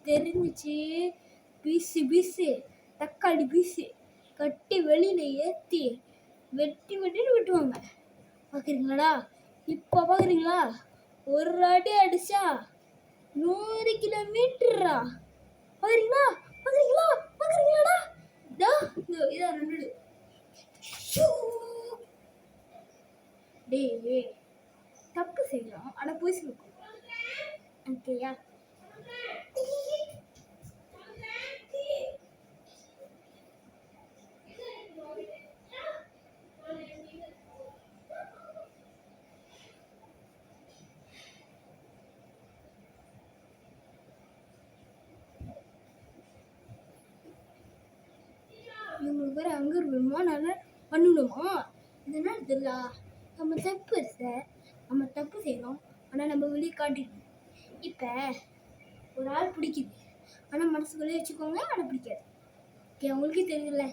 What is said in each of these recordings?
தெரிஞ்சிச்சு fees fees தக்காளி piece கட்டி வெளியில் ஏற்றி வெட்டி வெட்டின்னு வெட்டுவாங்க. பார்க்குறீங்களாடா? இப்போ பார்க்குறீங்களா? ஒரு அடி அடிச்சா 100 கிலோமீட்டரா? பார்க்குறீங்களா? பார்க்குறீங்களா? பார்க்குறீங்களாடா? இதான் 2 டேய் தப்பு செய்யலாம், ஆனால் போய் சொல்லுங்க. ஓகேயா? இவங்களுக்கு வேறு அங்கே இருக்கணுமா, நல்லா பண்ணணுமா? இதனால் தெரியல. நம்ம தப்பு சார், நம்ம தப்பு செய்கிறோம், ஆனால் நம்ம வெளியே காட்டிடணும். இப்போ ஒரு ஆள் பிடிக்குது, ஆனால் மனசுக்குள்ளே வச்சுக்கோங்க, ஆனால் பிடிக்காது. ஓகே, அவங்களுக்கே தெரியல,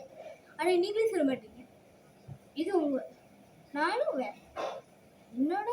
ஆனால் நீங்களே சொல்ல மாட்டீங்க. இது உங்கள் நானும் வேறு என்னோட